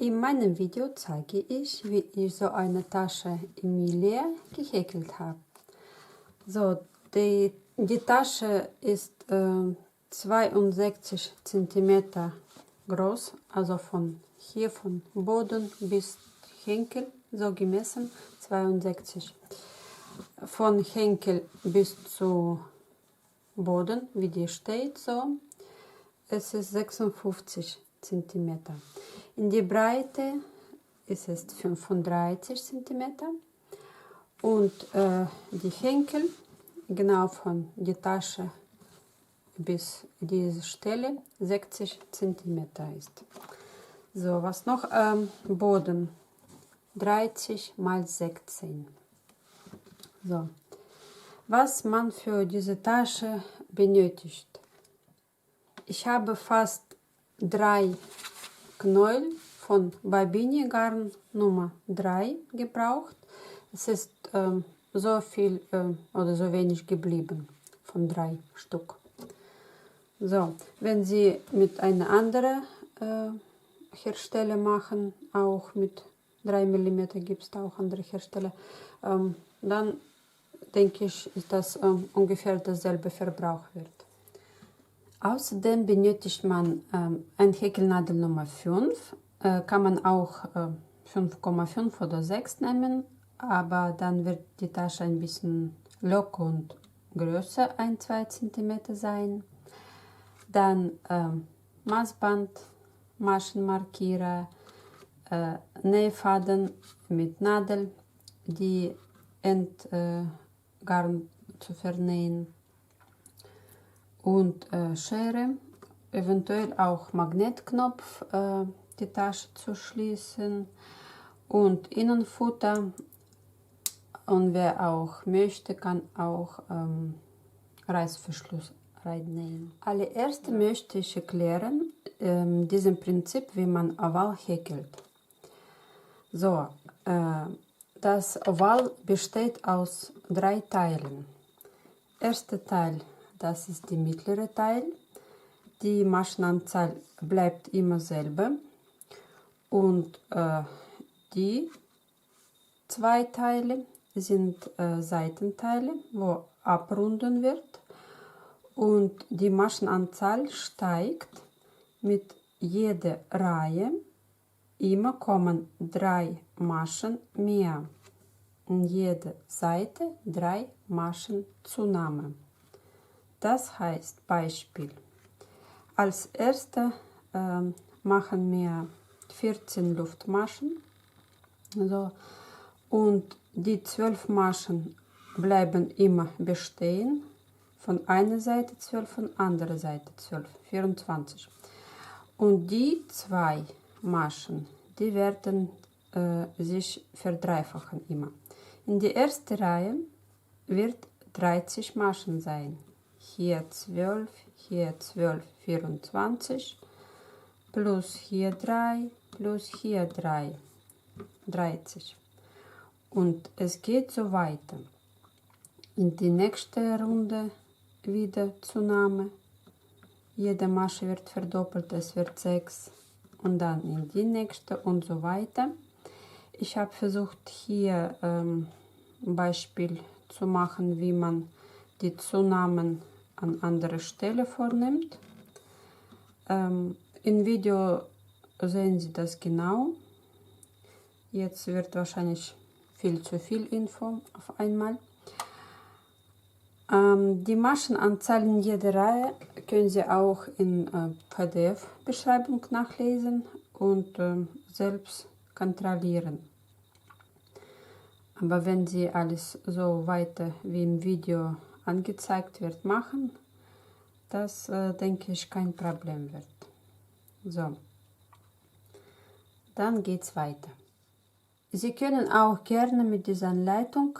In meinem Video zeige ich, wie ich so eine Tasche Emilia gehäkelt habe. So, die Tasche ist 62 cm groß, also von hier von Boden bis Henkel, so gemessen 62. Von Henkel bis zu Boden, wie die steht, so, es ist 56 cm. In die Breite ist es 35 cm und die Henkel, genau von der Tasche bis diese Stelle 60 cm ist. So, was noch? Boden 30 x 16. So, was man für diese Tasche benötigt. Ich habe fast 3 Knäuel von Babini Garn Nummer 3 gebraucht. Es ist so viel oder so wenig geblieben von 3 Stück. So, wenn Sie mit einer anderen Hersteller machen, auch mit 3 mm gibt es auch andere Hersteller, dann denke ich, ist das ungefähr dasselbe Verbrauch wird. Außerdem benötigt man ein Häkelnadel Nummer 5. Kann man auch 5,5 oder 6 nehmen, aber dann wird die Tasche ein bisschen locker und größer, 1-2 cm sein. Dann Maßband, Maschenmarkierer, Nähfaden mit Nadel, die Endgarn zu vernähen und Schere, eventuell auch Magnetknopf, die Tasche zu schließen und Innenfutter, und wer auch möchte, kann auch Reißverschluss reinnähen. Allererst möchte ich erklären diesem Prinzip, wie man Oval häkelt. So, das Oval besteht aus 3 Teilen. Erster Teil, das ist der mittlere Teil. Die Maschenanzahl bleibt immer selber. Und die 2 Teile sind Seitenteile, wo abrunden wird. Und die Maschenanzahl steigt mit jeder Reihe. Immer kommen 3 Maschen mehr. In jeder Seite 3 Maschen Zunahme. Das heißt, Beispiel. Als erste machen wir 14 Luftmaschen. So, und die 12 Maschen bleiben immer bestehen. Von einer Seite 12, von anderer Seite 12, 24. Und die 2 Maschen, die werden sich verdreifachen immer. In der ersten Reihe wird 30 Maschen sein. Hier 12, hier 12, 24, plus hier 3, plus hier 3, 30. Und es geht so weiter. In die nächste Runde wieder Zunahme. Jede Masche wird verdoppelt, es wird 6. Und dann in die nächste und so weiter. Ich habe versucht, hier ein Beispiel zu machen, wie man die Zunahmen an anderer Stelle vornimmt. Im Video sehen Sie das genau. Jetzt wird wahrscheinlich viel zu viel Info auf einmal. Die Maschenanzahl in jeder Reihe können Sie auch in PDF-Beschreibung nachlesen und selbst kontrollieren. Aber wenn Sie alles so weiter wie im Video angezeigt wird machen, das denke ich kein Problem wird. So, dann geht's weiter. Sie können auch gerne mit dieser Anleitung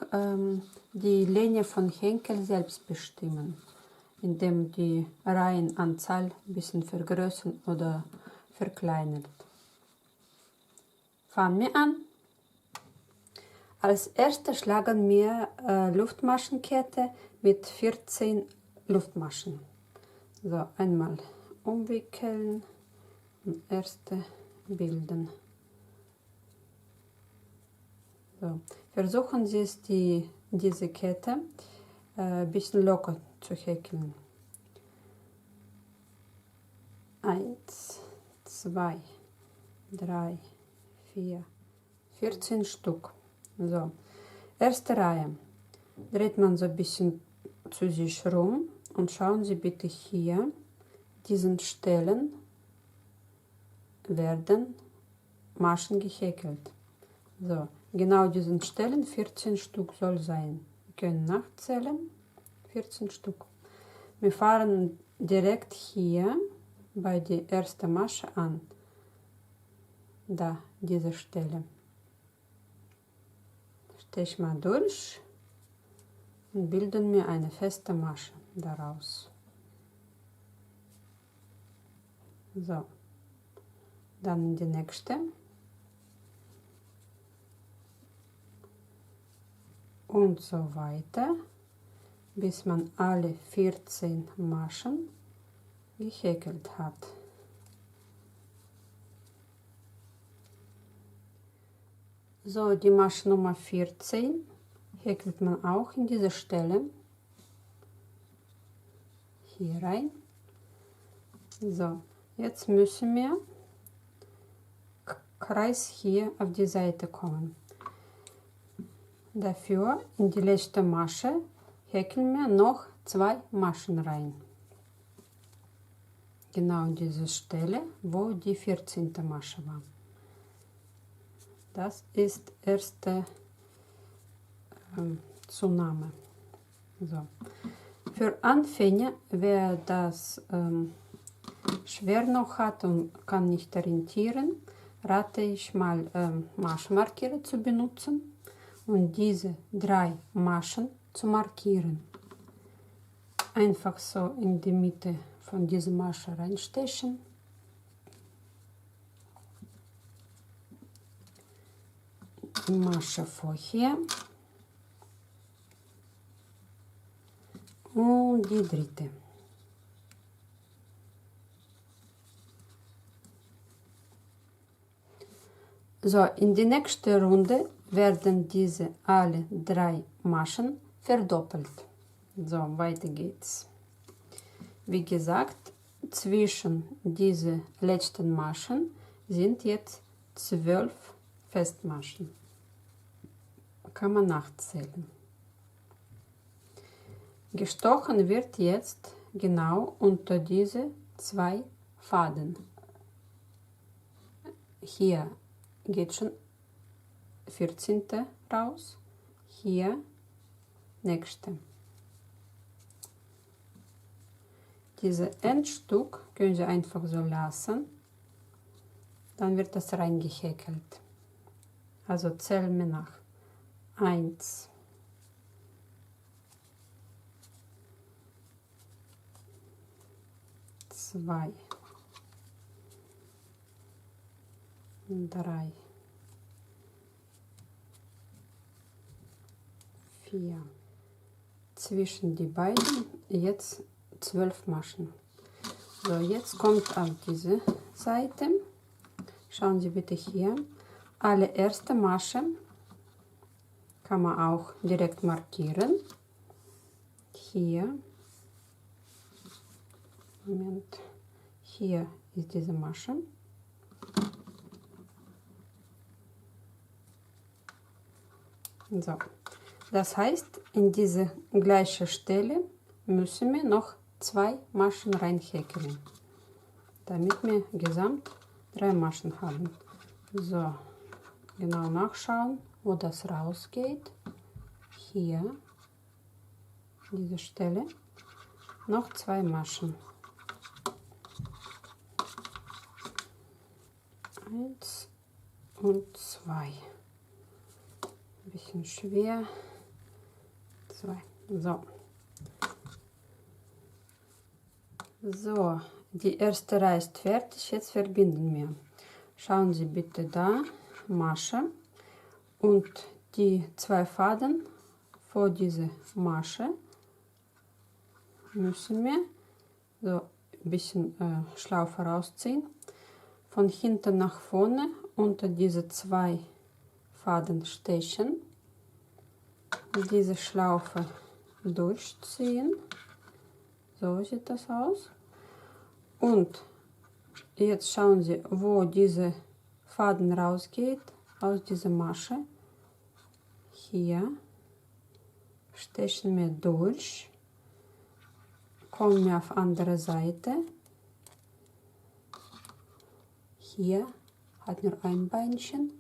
die Länge von Henkel selbst bestimmen, indem die Reihenanzahl ein bisschen vergrößern oder verkleinert. Fangen wir an. Als erstes schlagen wir Luftmaschenkette mit 14 Luftmaschen. So, einmal umwickeln und erste bilden. So, versuchen Sie es, diese Kette ein bisschen locker zu häkeln. 1, 2, 3, 4, 14 Stück. So, erste Reihe. Dreht man so ein bisschen zu sich rum und schauen Sie bitte hier, diesen Stellen werden Maschen gehäkelt. So, genau diesen Stellen 14 Stück soll sein. Wir können nachzählen, 14 Stück. Wir fahren direkt hier bei der ersten Masche an. Da, diese Stelle. Stich mal durch und bilden wir eine feste Masche daraus. So, dann die nächste. Und so weiter, bis man alle 14 Maschen gehäkelt hat. So, die Masche Nummer 14 häkelt man auch in diese Stelle hier rein. So, jetzt müssen wir Kreis hier auf die Seite kommen. Dafür in die letzte Masche häkeln wir noch 2 Maschen rein. Genau an diese Stelle, wo die 14. Masche war. Das ist erste Zunahme. So. Für Anfänger, wer das schwer noch hat und kann nicht orientieren, rate ich mal Maschenmarkierer zu benutzen und diese 3 Maschen zu markieren. Einfach so in die Mitte von dieser Masche reinstechen. Die Masche vorher und die dritte. So, in die nächste Runde werden diese alle 3 Maschen verdoppelt. So, weiter geht's. Wie gesagt, zwischen diese letzten Maschen sind jetzt 12 Festmaschen. Kann man nachzählen. Gestochen wird jetzt genau unter diese 2 Faden. Hier geht schon 14. raus, hier nächste. Diese Endstück können Sie einfach so lassen, dann wird das reingehäkelt. Also zählen wir nach. 1, 2, 3, 4. Zwischen die beiden jetzt 12 Maschen. So, jetzt kommt auf diese Seite. Schauen Sie bitte hier. Alle erste Masche kann man auch direkt markieren. Hier. Moment. Hier ist diese Masche. So. Das heißt, in diese gleiche Stelle müssen wir noch 2 Maschen reinhäkeln, damit wir gesamt 3 Maschen haben. So, genau nachschauen, wo das rausgeht. Hier, diese Stelle, noch 2 Maschen. 1 und 2. Ein bisschen schwer. 2. So. So, die erste Reihe ist fertig. Jetzt verbinden wir. Schauen Sie bitte da, Masche und die 2 Faden vor diese Masche müssen wir so ein bisschen Schlaufe rausziehen. Von hinten nach vorne unter diese 2 Faden stechen, diese Schlaufe durchziehen. So sieht das aus. Und jetzt schauen Sie, wo dieser Faden rausgeht aus dieser Masche. Hier stechen wir durch, kommen wir auf andere Seite. Hier hat nur ein Beinchen.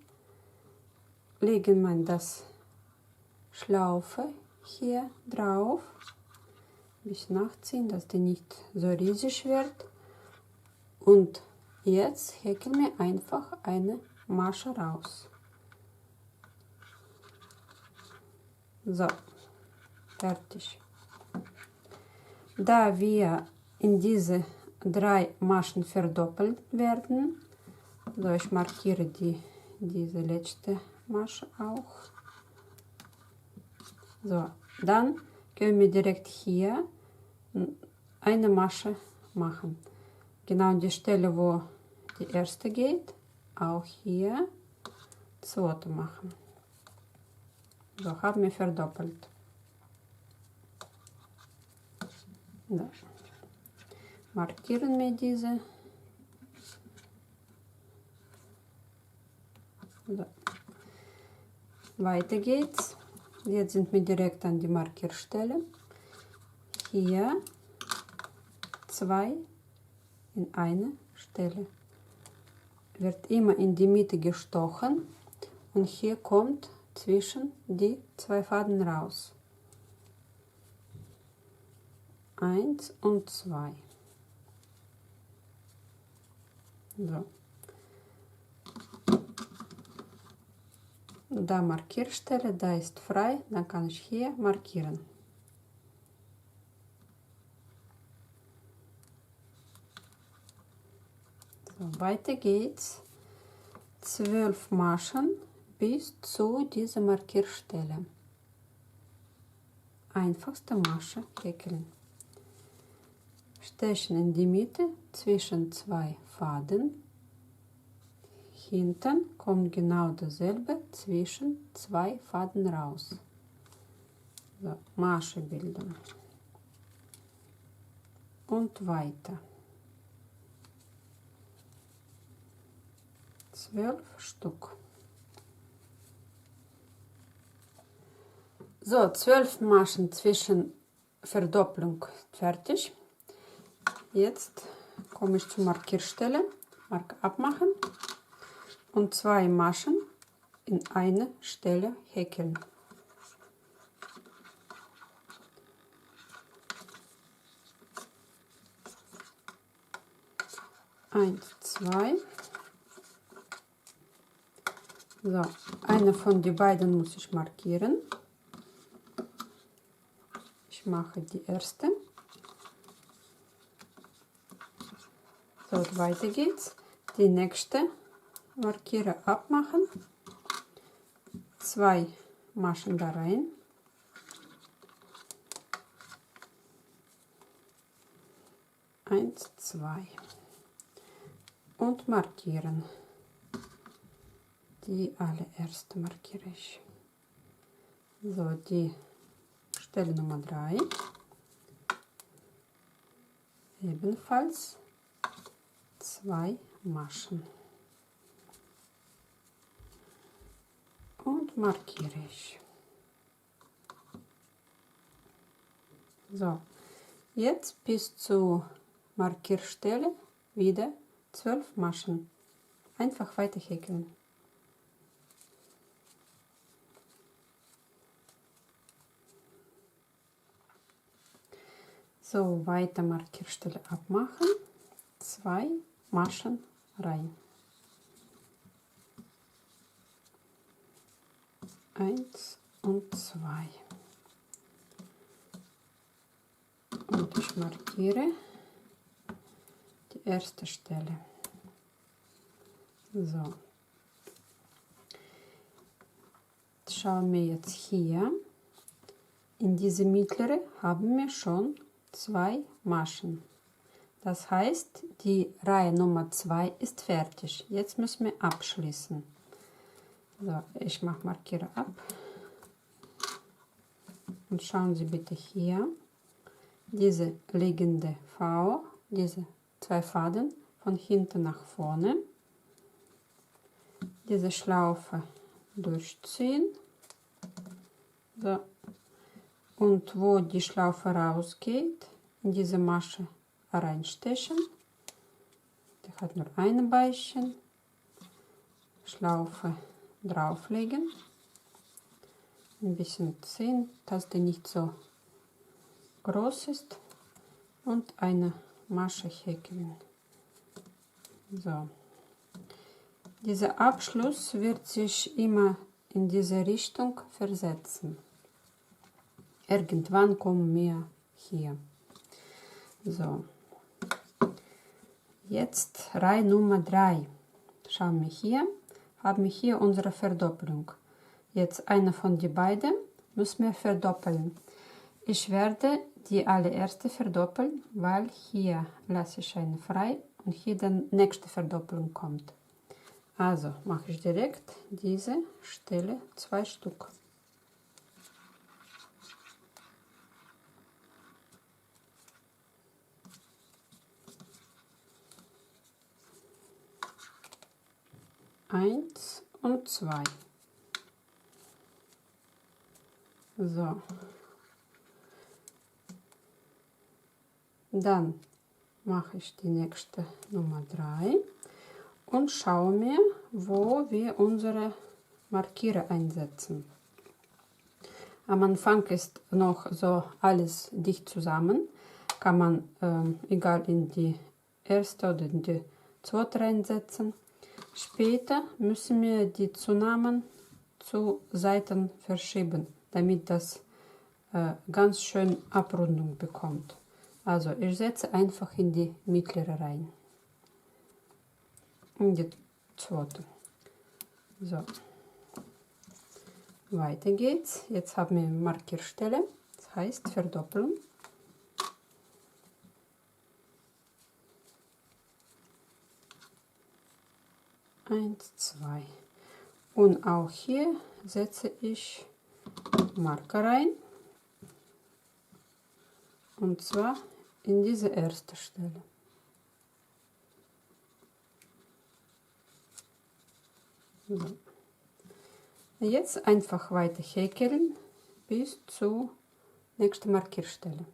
Legen wir das Schlaufe hier drauf. Ein bisschen nachziehen, dass die nicht so riesig wird. Und jetzt häkeln wir einfach eine Masche raus. So, fertig. Da wir in diese 3 Maschen verdoppelt werden, so ich markiere diese letzte Masche auch. So, dann können wir direkt hier eine Masche machen. Genau an die Stelle, wo die erste geht, auch hier zweite machen. So, haben wir verdoppelt. Da. Markieren wir diese. So. Weiter geht's. Jetzt sind wir direkt an die Markierstelle. Hier 2 in eine Stelle. Wird immer in die Mitte gestochen und hier kommt zwischen die 2 Faden raus. 1 und 2. So. Da Markierstelle, da ist frei, dann kann ich hier markieren. So, weiter geht's. 12 Maschen bis zu dieser Markierstelle. Einfachste Masche häkeln. Stechen in die Mitte zwischen 2 Faden. Hinten kommt genau dasselbe zwischen 2 Faden raus. So, Masche bilden. Und weiter. 12 Stück. So, 12 Maschen zwischen Verdopplung fertig. Jetzt komme ich zur Markierstelle, Marke abmachen und 2 Maschen in eine Stelle häkeln. Eins, 2. So, eine von den beiden muss ich markieren. Ich mache die erste. So, weiter geht's. Die nächste markiere, abmachen. 2 Maschen da rein. Eins, 2. Und markieren. Die allererste markiere ich. So, die Stelle Nummer 3. Ebenfalls 2 Maschen. Und markiere ich. So, jetzt bis zur Markierstelle wieder 12 Maschen. Einfach weiter häkeln. So, weiter Markierstelle abmachen. 2 Maschen rein. 1 und 2. Und ich markiere die erste Stelle. So. Schauen wir jetzt hier. In diese mittlere haben wir schon 2 Maschen. Das heißt, die Reihe Nummer 2 ist fertig. Jetzt müssen wir abschließen. So, ich mache Markierer ab. Und schauen Sie bitte hier, diese liegende V, diese 2 Faden von hinten nach vorne, diese Schlaufe durchziehen, so, und wo die Schlaufe rausgeht, in diese Masche reinstechen. Die hat nur ein Beilchen, Schlaufe drauflegen, ein bisschen ziehen, dass die nicht so groß ist, und eine Masche häkeln. So. Dieser Abschluss wird sich immer in diese Richtung versetzen. Irgendwann kommen wir hier. So. Jetzt Reihe Nummer 3. Schauen wir hier, haben wir hier unsere Verdoppelung. Jetzt eine von den beiden müssen wir verdoppeln. Ich werde die allererste verdoppeln, weil hier lasse ich eine frei und hier die nächste Verdoppelung kommt. Also mache ich direkt diese Stelle 2 Stück. Eins und 2. So. Dann mache ich die nächste Nummer 3 und schaue mir, wo wir unsere Markierer einsetzen. Am Anfang ist noch so alles dicht zusammen. Kann man egal in die erste oder in die zweite reinsetzen. Später müssen wir die zusammen zu Seiten verschieben, damit das ganz schön Abrundung bekommt. Also ich setze einfach in die mittlere rein. In die zweite. So. Weiter geht's. Jetzt haben wir Markierstelle, das heißt verdoppeln. Eins, 2. Und auch hier setze ich Marker rein. Und zwar in diese erste Stelle. So. Jetzt einfach weiter häkeln bis zur nächsten Markierstelle.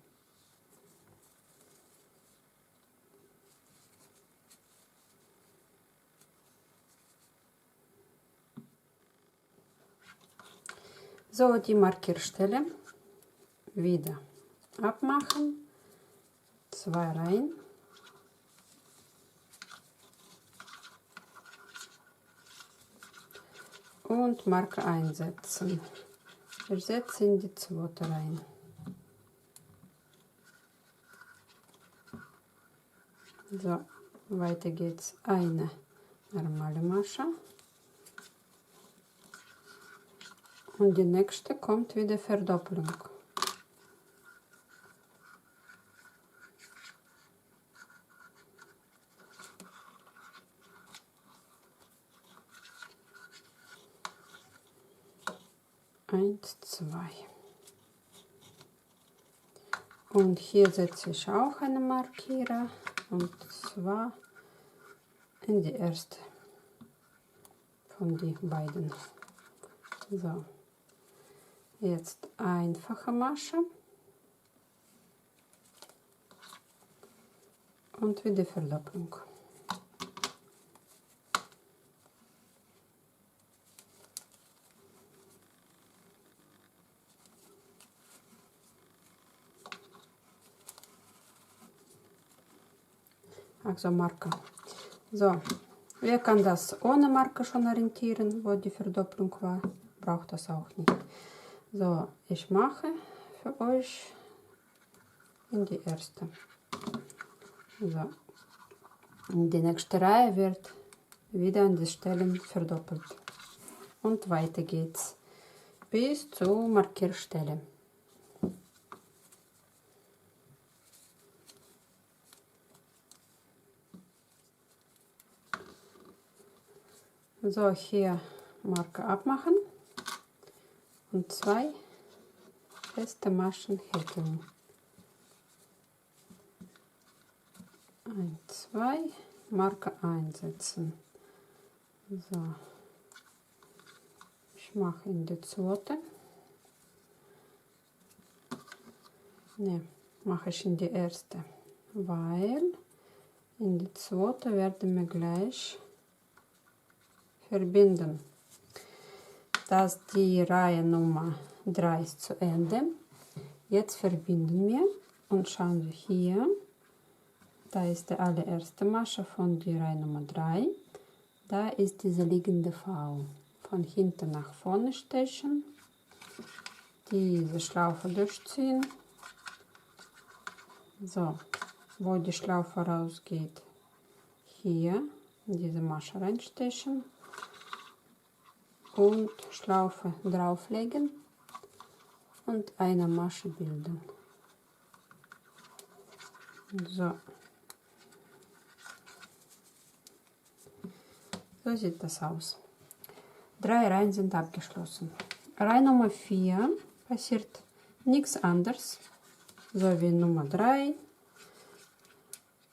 So, die Markierstelle wieder abmachen, 2 rein. Und Marker einsetzen. Ich setze in die zweite rein. So, weiter geht's. Eine normale Masche. Und die nächste kommt wieder Verdoppelung. Eins, 2. Und hier setze ich auch eine Markierer, und zwar in die erste von den beiden. So, jetzt einfache Masche und wieder Verdoppelung. Also Marker. So, wer kann das ohne Marker schon orientieren, wo die Verdopplung war? Braucht das auch nicht. So, ich mache für euch in die erste. So, in die nächste Reihe wird wieder an die Stellen verdoppelt. Und weiter geht's bis zur Markierstelle. So, hier Marke abmachen und 2 feste Maschen häkeln. 1, 2, Marke einsetzen. So, ich mache in die zweite. Ne, mache ich in die erste, weil in die zweite werden wir gleich verbinden. Dass die Reihe Nummer 3 ist zu Ende. Jetzt verbinden wir und schauen wir hier. Da ist die allererste Masche von der Reihe Nummer 3. Da ist diese liegende V. Von hinten nach vorne stechen. Diese Schlaufe durchziehen. So, wo die Schlaufe rausgeht, hier in diese Masche reinstechen und Schlaufe drauflegen und eine Masche bilden. So. So sieht das aus. 3 Reihen sind abgeschlossen. Reihe Nummer 4 passiert nichts anderes, so wie Nummer 3.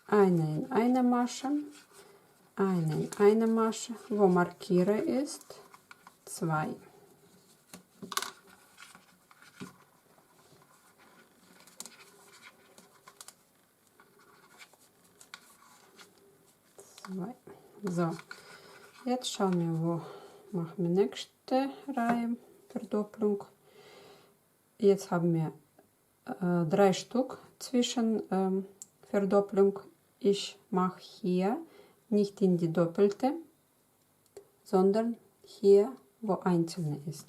Eine in eine Masche, eine in eine Masche, wo markiere ist 2. So, jetzt schauen wir, wo machen wir nächste Reihe Verdopplung. Jetzt haben wir 3 Stück zwischen Verdopplung. Ich mache hier nicht in die doppelte, sondern hier, wo einzelne ist,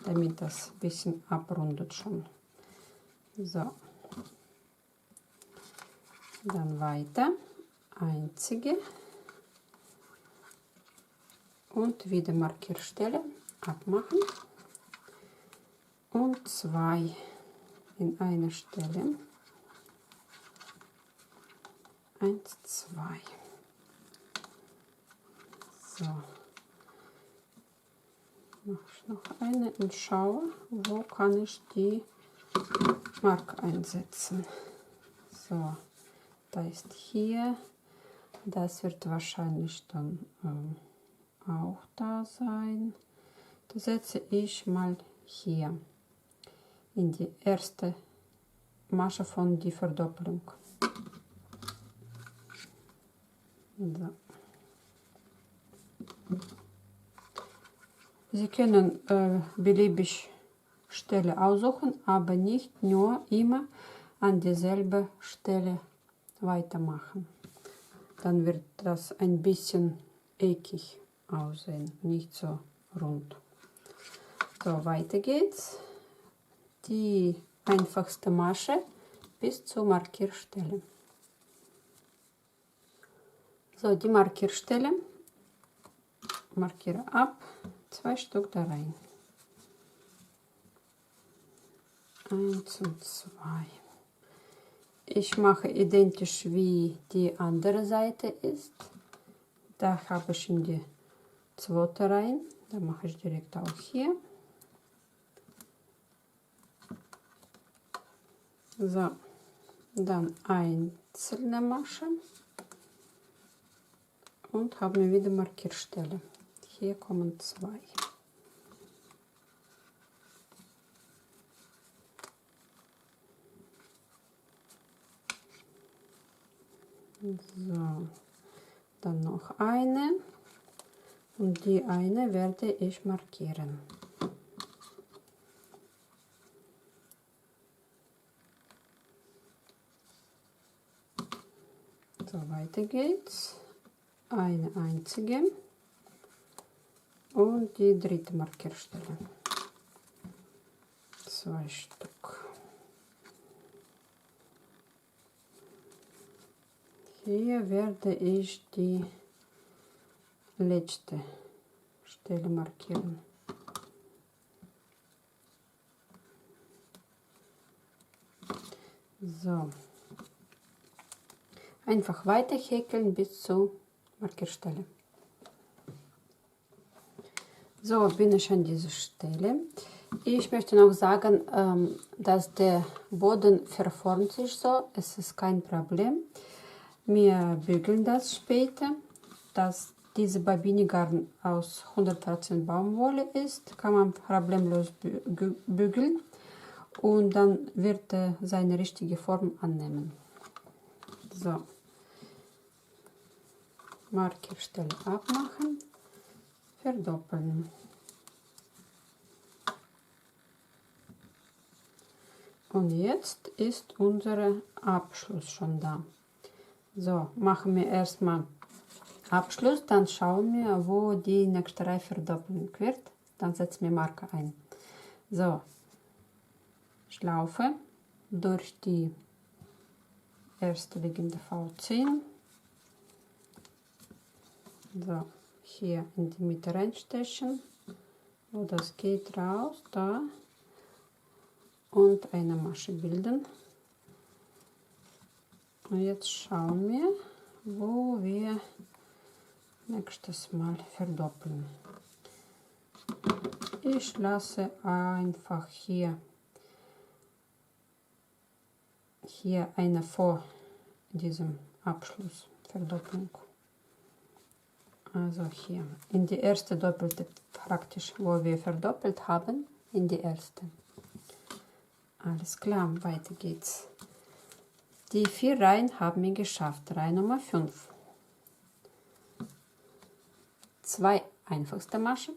damit das ein bisschen abrundet schon. So, dann weiter, einzige und wieder Markierstelle abmachen und 2 in einer Stelle. 1, 2. So. Mache ich noch eine und schaue, wo kann ich die Marke einsetzen. So, da ist hier. Das wird wahrscheinlich dann auch da sein. Da setze ich mal hier in die erste Masche von der Verdopplung. So. Sie können beliebig Stelle aussuchen, aber nicht nur immer an dieselbe Stelle weitermachen. Dann wird das ein bisschen eckig aussehen, nicht so rund. So, weiter geht's. Die einfachste Masche bis zur Markierstelle. So, die Markierstelle, markiere ab, 2 Stück da rein. 1 und 2. Ich mache identisch wie die andere Seite ist. Da habe ich in die zweite rein. Da mache ich direkt auch hier. So, dann einzelne Masche. Und haben wir wieder Markierstelle. Hier kommen 2. So, dann noch eine und die eine werde ich markieren. So, weiter geht's. Eine einzige und die dritte Markierstelle. 2 Stück. Hier werde ich die letzte Stelle markieren. So. Einfach weiter häkeln bis zur Markierstelle. So, bin ich an dieser Stelle. Ich möchte noch sagen, dass der Boden verformt sich so. Es ist kein Problem. Wir bügeln das später. Dass diese Babini-Garn aus 100% Baumwolle ist, kann man problemlos bügeln. Und dann wird er seine richtige Form annehmen. So. Markerstelle abmachen. Verdoppeln. Und jetzt ist unser Abschluss schon da. So, machen wir erstmal Abschluss, dann schauen wir, wo die nächste Reihe verdoppeln wird. Dann setzen wir Marker ein. So, Schlaufe durch die erste liegende V10. So, hier in die Mitte reinstechen, wo das geht, raus, da. Und eine Masche bilden. Und jetzt schauen wir, wo wir nächstes Mal verdoppeln. Ich lasse einfach hier eine vor diesem Abschluss Verdopplung. Also hier in die erste doppelte, praktisch wo wir verdoppelt haben, in die erste. Alles klar, weiter geht's. Die 4 Reihen haben wir geschafft. Reihe Nummer 5. 2 einfachste Maschen.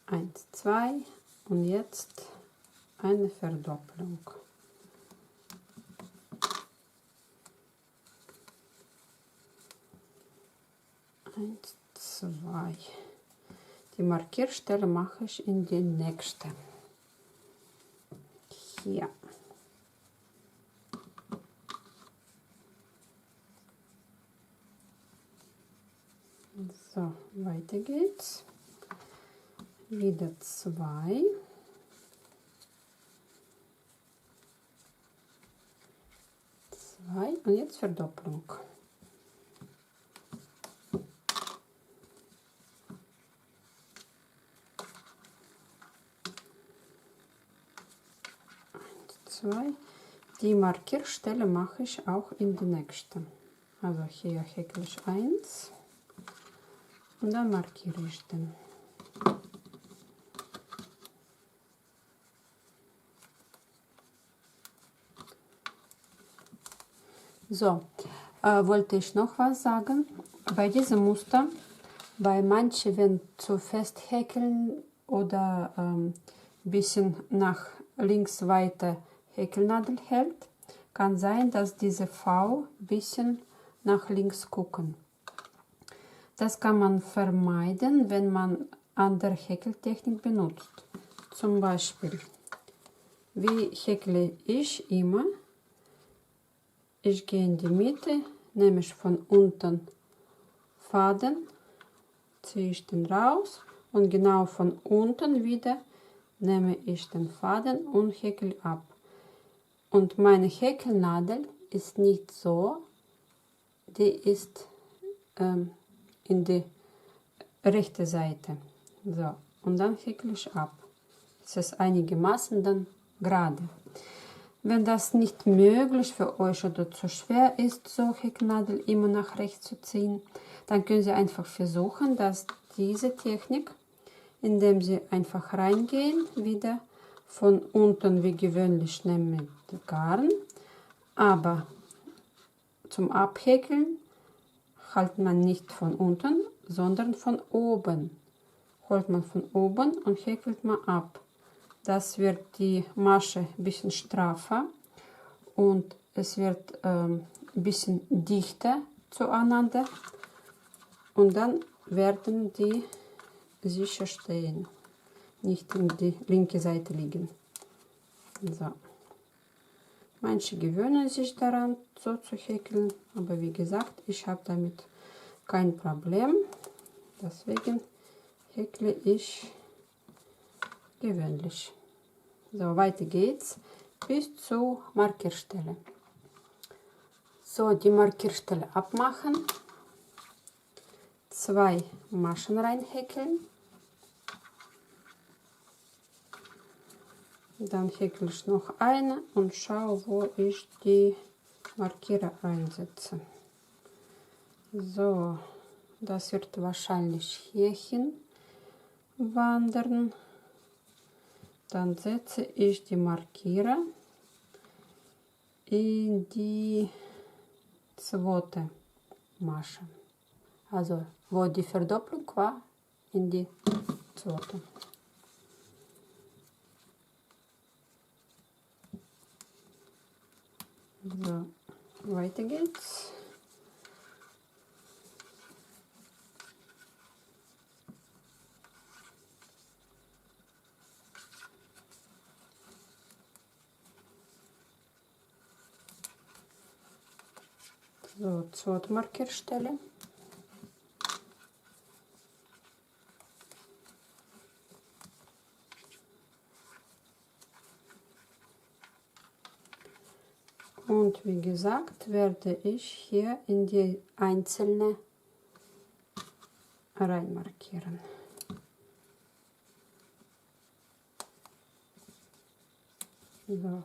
Eins, 2 und jetzt eine Verdopplung. Eins, 2. Die Markierstelle mache ich in die nächste. Hier. So, weiter geht's. Wieder 2. Und jetzt Verdopplung. Die Markierstelle mache ich auch in die nächste. Also hier häkle ich 1 und dann markiere ich den. So, wollte ich noch was sagen. Bei diesem Muster, bei manchen, wenn zu fest häkeln oder bisschen nach links weiter Häkelnadel hält, kann sein, dass diese V bisschen nach links gucken. Das kann man vermeiden, wenn man andere Häkeltechnik benutzt. Zum Beispiel, wie häkle ich immer? Ich gehe in die Mitte, nehme ich von unten Faden, ziehe ich den raus und genau von unten wieder nehme ich den Faden und häkle ab. Und meine Häkelnadel ist nicht so, die ist in die rechte Seite. So, und dann häkle ich ab. Das ist einigermaßen dann gerade. Wenn das nicht möglich für euch oder zu schwer ist, so Häkelnadel immer nach rechts zu ziehen, dann können Sie einfach versuchen, dass diese Technik, indem Sie einfach reingehen, wieder von unten wie gewöhnlich nehmen mit Garn, aber zum Abhäkeln hält man nicht von unten, sondern von oben. Holt man von oben und häkelt man ab. Das wird die Masche ein bisschen straffer und es wird ein bisschen dichter zueinander und dann werden die sicher stehen, nicht in die linke Seite liegen. So. Manche gewöhnen sich daran, so zu häkeln, aber wie gesagt, ich habe damit kein Problem. Deswegen häkle ich gewöhnlich. So, weiter geht's bis zur Markierstelle. So, die Markierstelle abmachen, 2 Maschen reinhäkeln, dann häkle ich noch eine und schaue, wo ich die Markierer einsetze. So, das wird wahrscheinlich hierhin wandern. Dann setze ich die Markierer in die zweite Masche. Also, wo die Verdopplung war, in die zweite. So, weiter geht's. So, zweite Markierstelle. Und wie gesagt, werde ich hier in die einzelne rein markieren. So,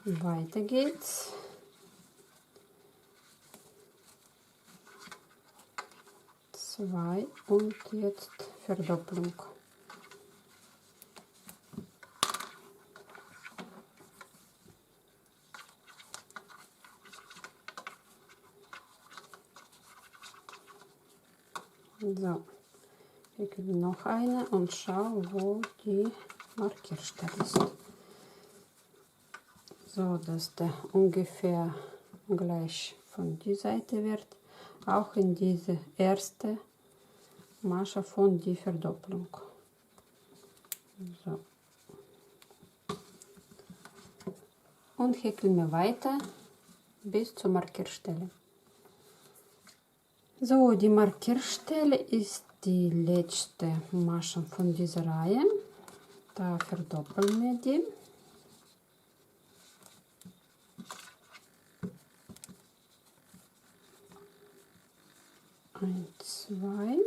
weiter geht's. Zwei und jetzt Verdopplung. So, ich gebe noch eine und schaue, wo die Markierstelle ist. So, dass der ungefähr gleich von die Seite wird. Auch in diese erste Masche von die Verdopplung. So. Und häkeln wir weiter bis zur Markierstelle. So, die Markierstelle ist die letzte Masche von dieser Reihe. Da verdoppeln wir die. Eins, zwei.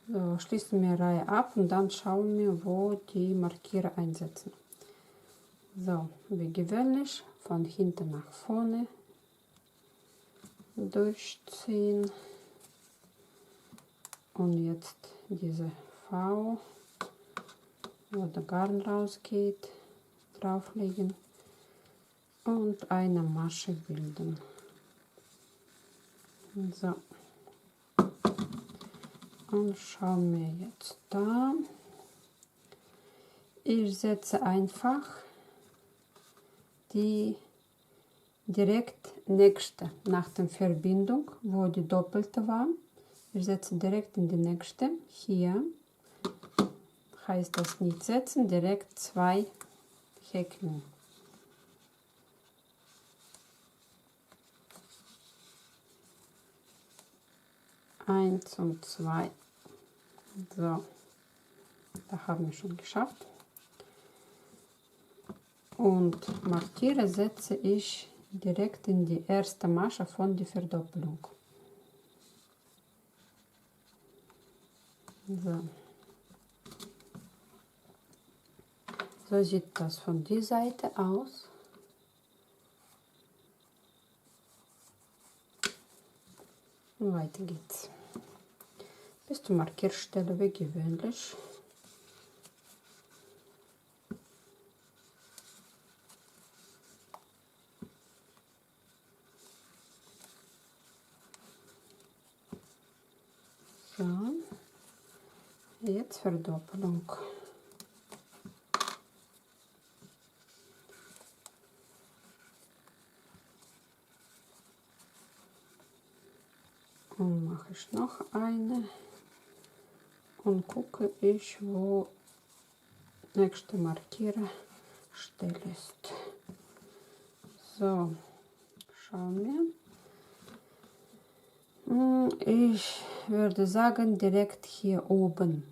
So, schließen wir Reihe ab und dann schauen wir, wo die Markierer einsetzen. So, wie gewöhnlich von hinten nach vorne durchziehen und jetzt diese V, wo der Garn rausgeht, drauflegen und eine Masche bilden. So, und schauen wir jetzt da. Ich setze einfach die direkt nächste nach der Verbindung, wo die doppelte war. Ich setze direkt in die nächste. Hier heißt das nicht setzen, direkt 2 häkeln. Eins und 2. So, da haben wir schon geschafft. Und Markiere setze ich direkt in die erste Masche von der Verdoppelung. So. So sieht das von der Seite aus. Und weiter geht's. Bis zur Markierstelle wie gewöhnlich. So, jetzt Verdoppelung. Und mache ich noch eine und gucke ich, wo nächste Markierstelle ist. So, schauen wir. Ich würde sagen, direkt hier oben,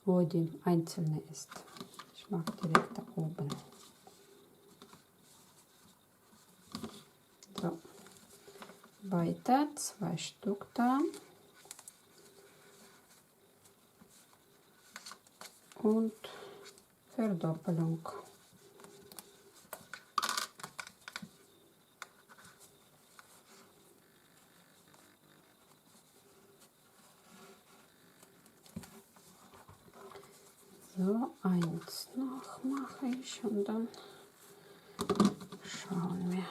wo die einzelne ist. Ich mache direkt da oben. So. weiter, 2 Stück da. Und Verdoppelung. So, eins noch mache ich und dann schauen wir,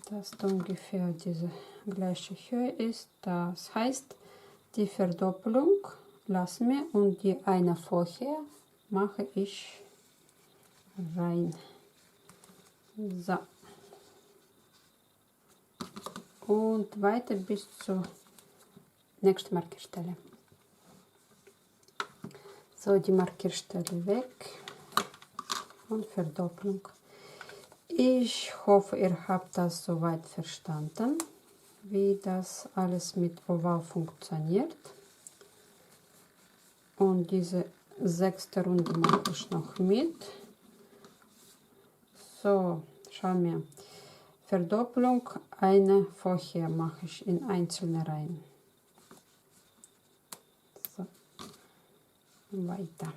dass da ungefähr diese gleiche Höhe ist. Das heißt, die Verdoppelung lassen wir und die eine vorher mache ich rein. So. Und weiter bis zur nächsten Markierstelle. So, die Markierstelle weg und Verdoppelung. Ich hoffe, ihr habt das soweit verstanden, wie das alles mit Oval funktioniert. Und diese 6. Runde mache ich noch mit. So, schauen wir. Verdoppelung, eine vorher mache ich in einzelne Reihen. So, weiter.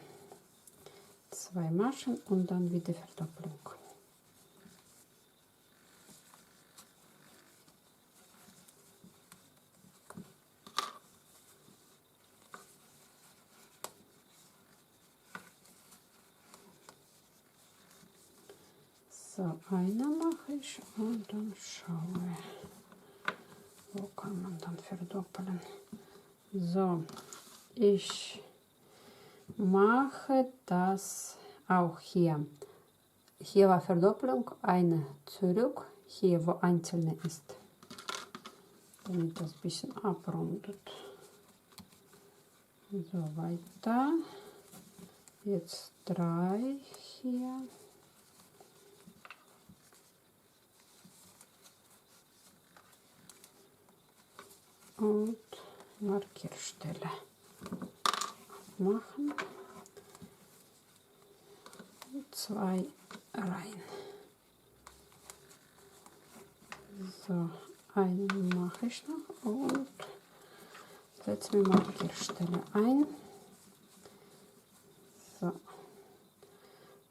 2 Maschen und dann wieder Verdoppelung. So, eine mache ich und dann schaue, wo kann man dann verdoppeln. So, ich mache das auch hier. Hier war Verdoppelung, eine zurück, hier wo einzelne ist, damit das ein bisschen abrundet. So, weiter. Jetzt 3 hier. Und Markierstelle machen. 2 rein. So, einen mache ich noch und setze mir Markierstelle ein. So,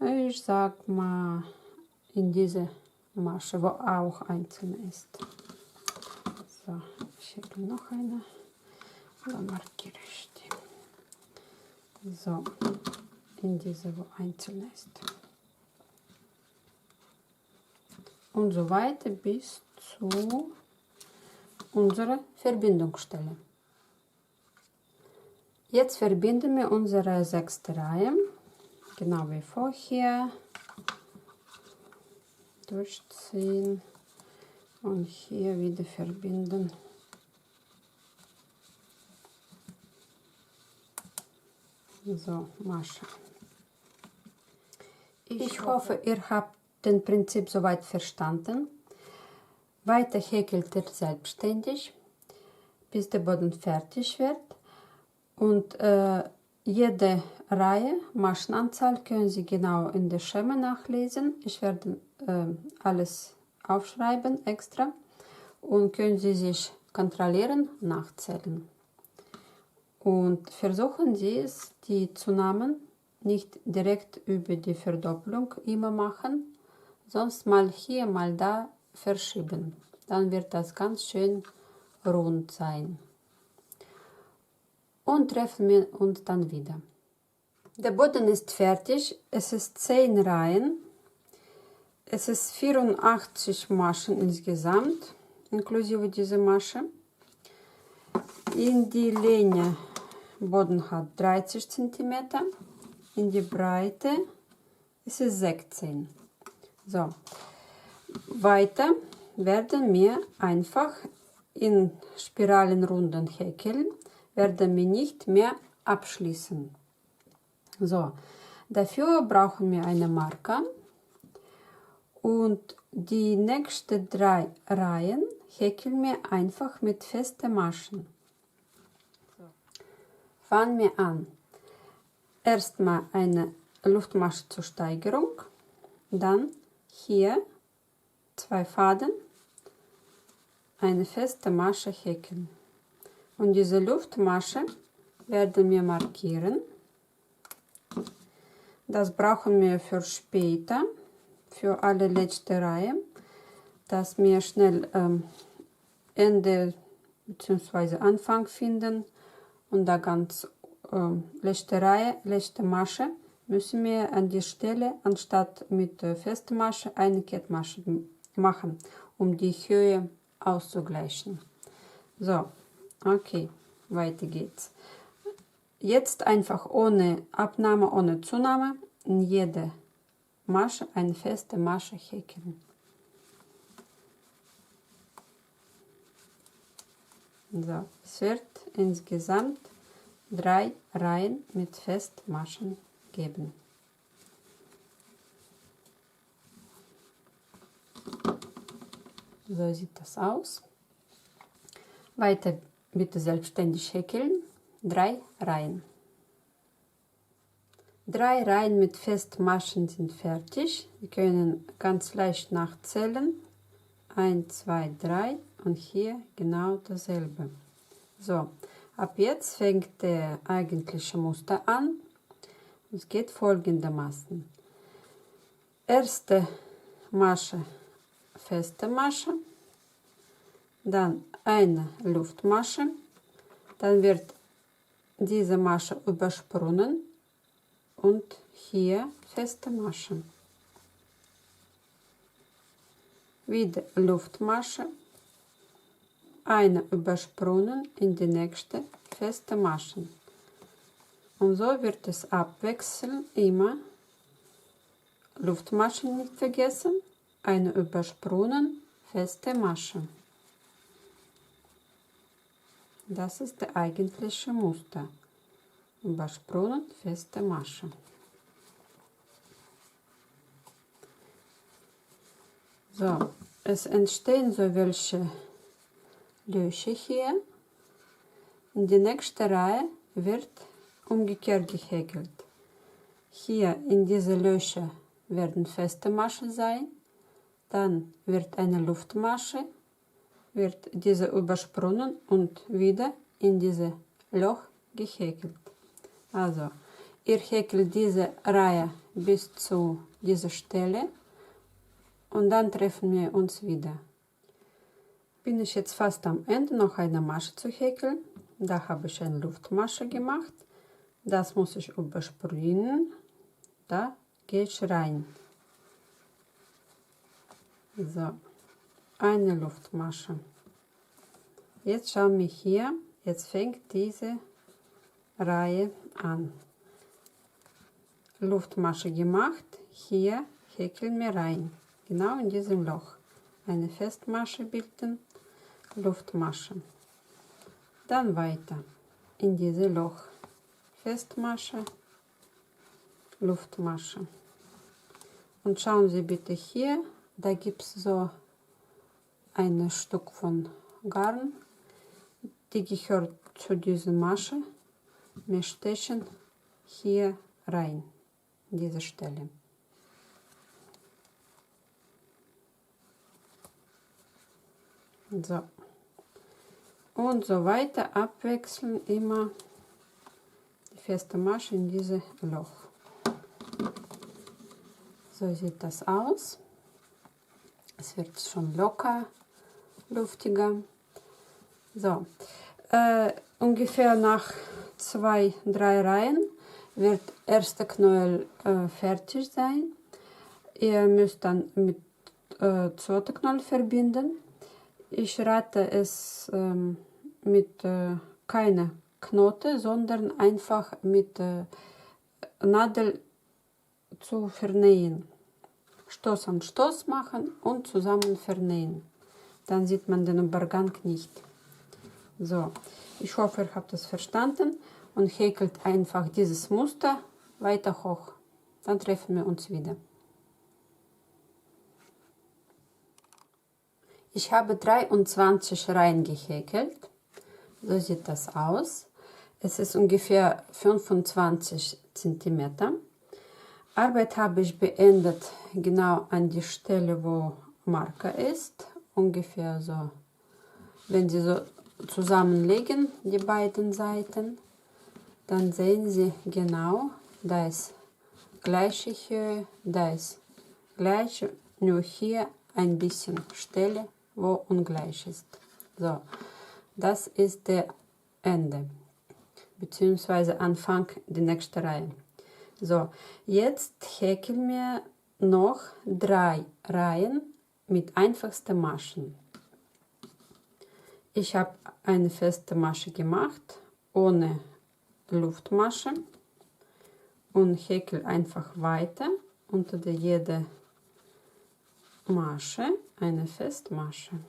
ich sag mal in diese Masche, wo auch einzelne ist. So, ich hätte noch eine, dann markiere ich die. So, in diese, wo einzelne ist. Und so weiter bis zu unserer Verbindungsstelle. Jetzt verbinden wir unsere 6. Reihe, genau wie vorher. Durchziehen und hier wieder verbinden. So, Masche. Ich hoffe, ihr habt das Prinzip soweit verstanden. Weiter häkelt ihr selbstständig, bis der Boden fertig wird. Und jede Reihe, Maschenanzahl, können Sie genau in der Schema nachlesen. Ich werde alles aufschreiben extra und können Sie sich kontrollieren, nachzählen. Und versuchen Sie es, die Zunahmen nicht direkt über die Verdoppelung immer machen, sonst mal hier, mal da verschieben. Dann wird das ganz schön rund sein. Und treffen wir uns dann wieder. Der Boden ist fertig. Es ist 10 Reihen. Es ist 84 Maschen insgesamt, inklusive dieser Masche. In die Länge Boden hat 30 cm, in die Breite ist es 16. So, weiter werden wir einfach in Spiralenrunden häkeln, werden wir nicht mehr abschließen. So, dafür brauchen wir eine Marker und die nächsten 3 Reihen häkeln wir einfach mit festen Maschen. Fangen wir an. Erstmal eine Luftmasche zur Steigerung, dann hier 2 Faden eine feste Masche häkeln. Und diese Luftmasche werden wir markieren. Das brauchen wir für später, für alle letzte Reihe, dass wir schnell Ende bzw. Anfang finden. Und da ganz letzte Reihe, letzte Masche, müssen wir an die Stelle anstatt mit fester Masche eine Kettmasche machen, um die Höhe auszugleichen. So, okay, weiter geht's. Jetzt einfach ohne Abnahme, ohne Zunahme in jede Masche eine feste Masche häkeln. So, es wird insgesamt 3 Reihen mit Festmaschen geben. So sieht das aus. Weiter bitte selbstständig häkeln. 3 Reihen. 3 Reihen mit Festmaschen sind fertig. Wir können ganz leicht nachzählen. 1, 2, 3 und hier genau dasselbe. So, ab jetzt fängt der eigentliche Muster an. Es geht folgendermaßen. Erste Masche, feste Masche, dann eine Luftmasche, dann wird diese Masche übersprungen und hier feste Masche. Wieder Luftmasche, eine übersprungen in die nächste feste Masche. Und so wird es abwechseln, immer Luftmaschen nicht vergessen, eine übersprungen feste Masche. Das ist der eigentliche Muster. Übersprungen feste Masche. So, es entstehen so welche Löcher hier. In die nächste Reihe wird umgekehrt gehäkelt. Hier in diese Löcher werden feste Maschen sein. Dann wird eine Luftmasche, wird diese übersprungen und wieder in dieses Loch gehäkelt. Also, ihr häkelt diese Reihe bis zu dieser Stelle und dann treffen wir uns wieder. Bin ich jetzt fast am Ende, noch eine Masche zu häkeln. Da habe ich eine Luftmasche gemacht. Das muss ich überspringen. Da gehe ich rein. So, eine Luftmasche. Jetzt schauen wir hier, jetzt fängt diese Reihe an. Luftmasche gemacht, hier häkeln wir rein, genau in diesem Loch. Eine Festmasche bilden, Luftmasche. Dann weiter in dieses Loch. Festmasche, Luftmasche. Und schauen Sie bitte hier, da gibt es so ein Stück von Garn, die gehört zu dieser Masche. Wir stechen hier rein, an diese Stelle. So. Und so weiter abwechseln immer die feste Masche in dieses Loch. So sieht das aus. Es wird schon locker, luftiger. So, ungefähr nach 2, 3 Reihen wird erste Knäuel fertig sein. Ihr müsst dann mit zweiter Knäuel verbinden. Ich rate es mit keine Knote, sondern einfach mit Nadel zu vernähen. Stoß an Stoß machen und zusammen vernähen. Dann sieht man den Übergang nicht. So, ich hoffe, ihr habt das verstanden und häkelt einfach dieses Muster weiter hoch. Dann treffen wir uns wieder. Ich habe 23 Reihen gehäkelt. So sieht das aus. Es ist ungefähr 25 cm. Arbeit habe ich beendet genau an die Stelle, wo Marker ist. Ungefähr so wenn Sie so zusammenlegen, die beiden Seiten, dann sehen Sie genau, da ist gleiche Höhe, da ist gleiche, nur hier ein bisschen Stelle, wo ungleich ist. So, das ist der Ende, beziehungsweise Anfang der nächsten Reihe. So, jetzt häkeln wir noch 3 Reihen mit einfachsten Maschen. Ich habe eine feste Masche gemacht, ohne Luftmasche, und häkel einfach weiter unter jeder Masche eine Festmasche.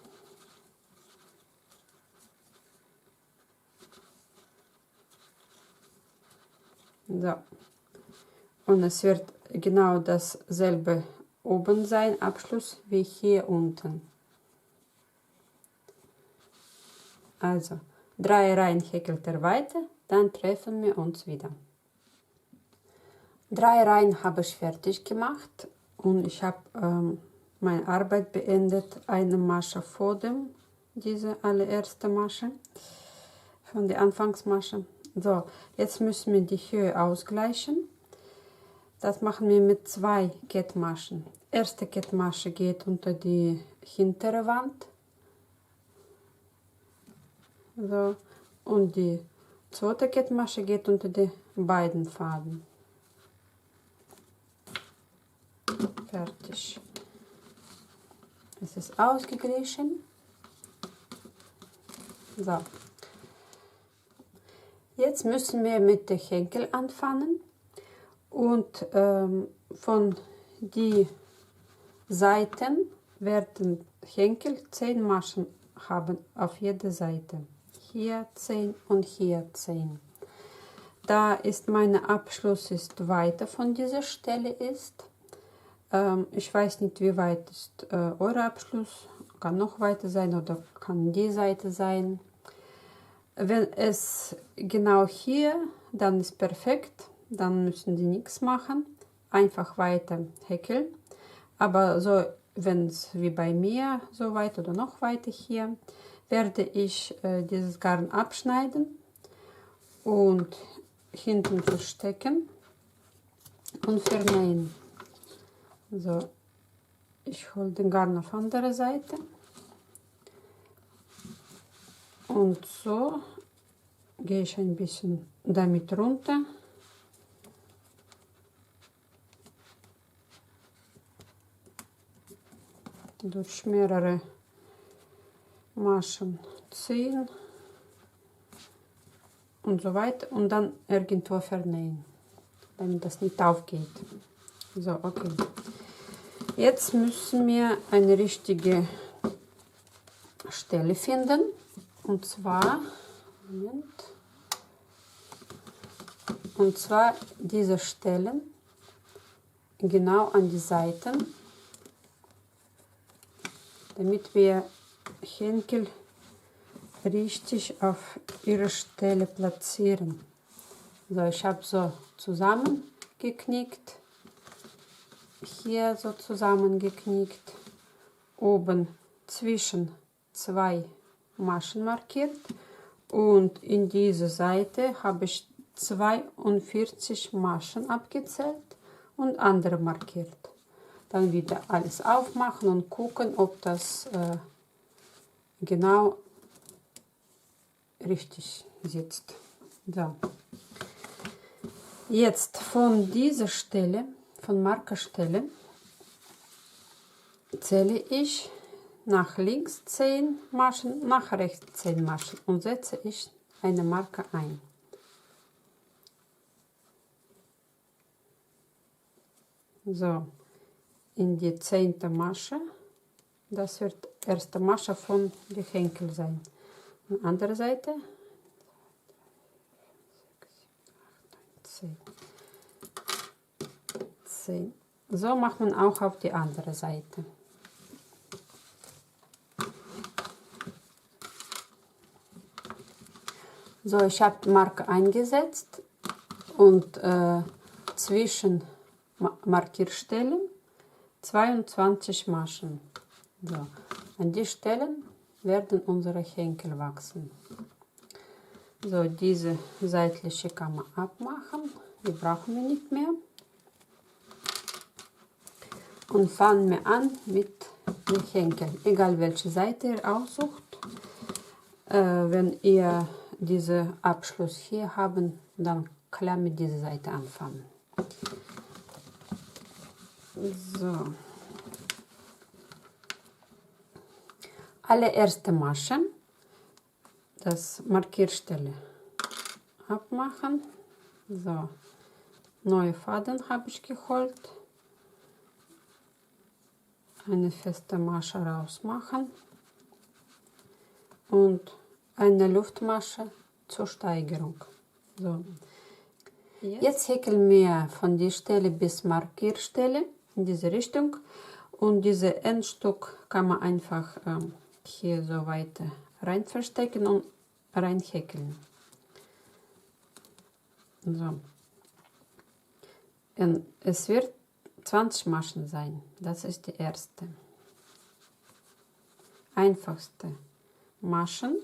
So. Und es wird genau dasselbe oben sein, Abschluss, wie hier unten. Also 3 Reihen häkelt er weiter, dann treffen wir uns wieder. 3 Reihen habe ich fertig gemacht und ich habe meine Arbeit beendet. Eine Masche vor dem, diese allererste Masche, von der Anfangsmasche. So, jetzt müssen wir die Höhe ausgleichen. Das machen wir mit 2 Kettmaschen. Erste Kettmasche geht unter die hintere Wand. So, und die zweite Kettmasche geht unter die beiden Faden. Fertig. Es ist ausgeglichen. So. Jetzt müssen wir mit dem Henkel anfangen und von die Seiten werden Henkel 10 Maschen haben auf jeder Seite. Hier 10 und hier 10. Da ist mein Abschluss ist weiter von dieser Stelle ist. Ich weiß nicht, wie weit ist euer Abschluss. Kann noch weiter sein oder kann die Seite sein. Wenn es genau hier, dann ist perfekt. Dann müssen Sie nichts machen. Einfach weiter häkeln. Aber so, wenn es wie bei mir so weit oder noch weiter hier, werde ich dieses Garn abschneiden und hinten verstecken und vernähen. So, ich hole den Garn auf andere Seite und so gehe ich ein bisschen damit runter. Durch mehrere Maschen ziehen und so weiter und dann irgendwo vernähen, damit das nicht aufgeht. So, okay. Jetzt müssen wir eine richtige Stelle finden. Und zwar, diese Stellen genau an die Seiten, damit wir Henkel richtig auf ihre Stelle platzieren. So, ich habe so zusammengeknickt. Hier so zusammengeknickt, oben zwischen 2 Maschen markiert und in diese Seite habe ich 42 Maschen abgezählt und andere markiert. Dann wieder alles aufmachen und gucken, ob das genau richtig sitzt. So. Jetzt von dieser Stelle, von Markerstelle, zähle ich nach links 10 Maschen, nach rechts 10 Maschen und setze ich eine Marke ein. So, in die 10. Masche, das wird erste Masche von der Henkel sein. Und andere Seite, 10. So macht man auch auf die andere Seite. So, ich habe die Marke eingesetzt und zwischen Markierstellen 22 Maschen. So, an die Stellen werden unsere Henkel wachsen. So, diese seitliche kann man abmachen, die brauchen wir nicht mehr. Und fangen wir an mit den Henkeln, egal welche Seite ihr aussucht. Wenn ihr diesen Abschluss hier haben, dann klar mit dieser Seite anfangen. So. Allererste Masche, das Markierstelle abmachen. So, neue Faden habe ich geholt. Eine feste Masche rausmachen und eine Luftmasche zur Steigerung. So. Jetzt häkeln wir von der Stelle bis Markierstelle in diese Richtung und diese Endstück kann man einfach hier so weiter rein verstecken und rein häkeln. So. Und es wird 20 Maschen sein. Das ist die erste. Einfachste Maschen.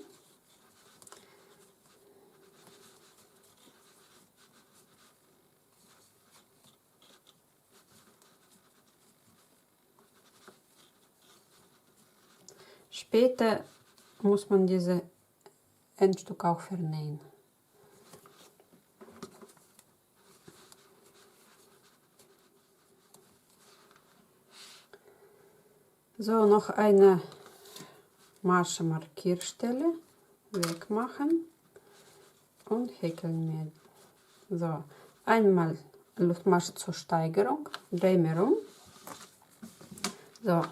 Später muss man diese Endstück auch vernähen. So, noch eine Masche Markierstelle wegmachen und häkeln wir. So, einmal Luftmasche zur Steigerung, drehen wir um. So,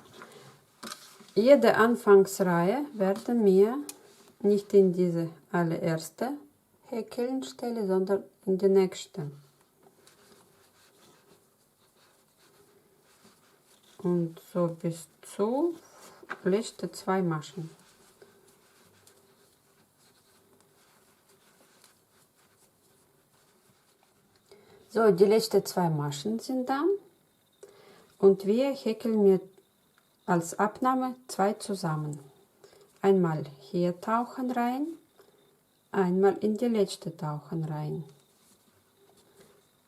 jede Anfangsreihe werden wir nicht in diese allererste Häkelstelle, sondern in die nächste. Und so bis zu letzte 2 Maschen. So, die letzten 2 Maschen sind da und wir häkeln mit als Abnahme 2 zusammen. Einmal hier tauchen rein, einmal in die letzte tauchen rein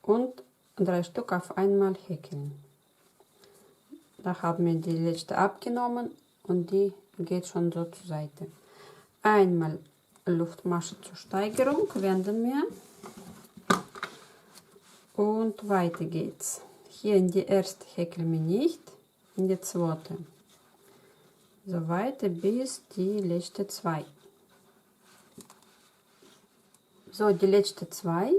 und 3 Stück auf einmal häkeln. Da haben wir die letzte abgenommen und die geht schon so zur Seite. Einmal Luftmasche zur Steigerung wenden wir und weiter geht's. Hier in die erste häkeln wir nicht, in die zweite. So weiter bis die letzte 2. So, die letzte 2,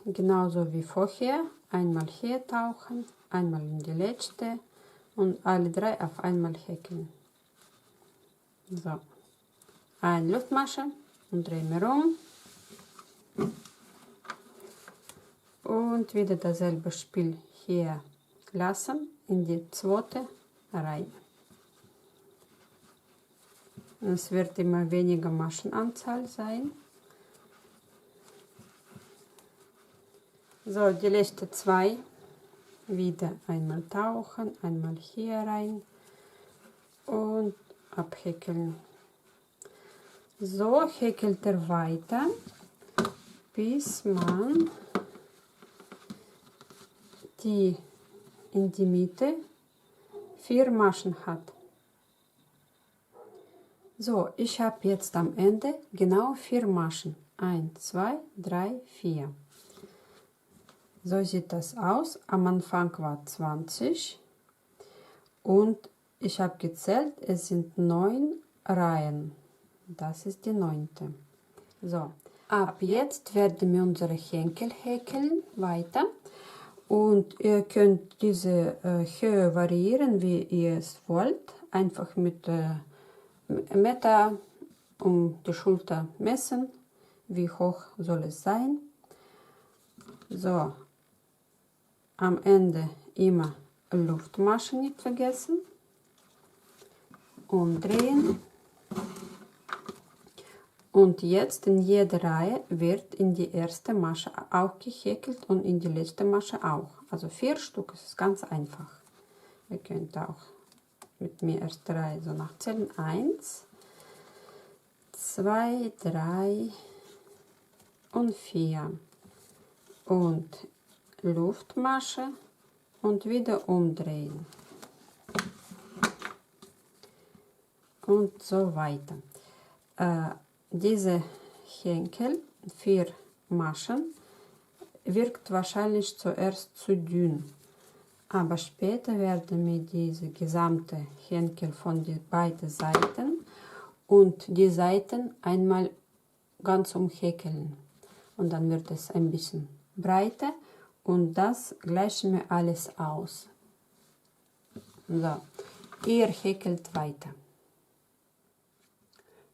genauso wie vorher, einmal hier tauchen, einmal in die letzte und alle 3 auf einmal häkeln. So, eine Luftmasche und drehen wir um. Und wieder dasselbe Spiel hier lassen, in die zweite rein. Es wird immer weniger Maschenanzahl sein. So, die letzte 2 wieder einmal tauchen, einmal hier rein und abhäkeln. So häkelt er weiter, bis man in die Mitte 4 Maschen hat. So, ich habe jetzt am Ende genau 4 Maschen. 1, 2, 3, 4. So sieht das aus. Am Anfang war 20 und ich habe gezählt, es sind 9 Reihen. Das ist die 9. So, ab jetzt werden wir unsere Henkel häkeln weiter. Und ihr könnt diese Höhe variieren, wie ihr es wollt. Einfach mit Meter um die Schulter messen, wie hoch soll es sein. So, am Ende immer Luftmasche nicht vergessen. Umdrehen. Und jetzt in jeder Reihe wird in die erste Masche auch gehäkelt und in die letzte Masche auch. Also 4 Stück, das ist ganz einfach. Ihr könnt auch mit mir erste Reihe so nachzählen. 1, 2, 3 und 4 und Luftmasche und wieder umdrehen und so weiter. Diese Henkel, 4 Maschen, wirkt wahrscheinlich zuerst zu dünn, aber später werden wir diese gesamte Henkel von den beiden Seiten und die Seiten einmal ganz umhäkeln und dann wird es ein bisschen breiter und das gleichen wir alles aus. So, ihr häkelt weiter.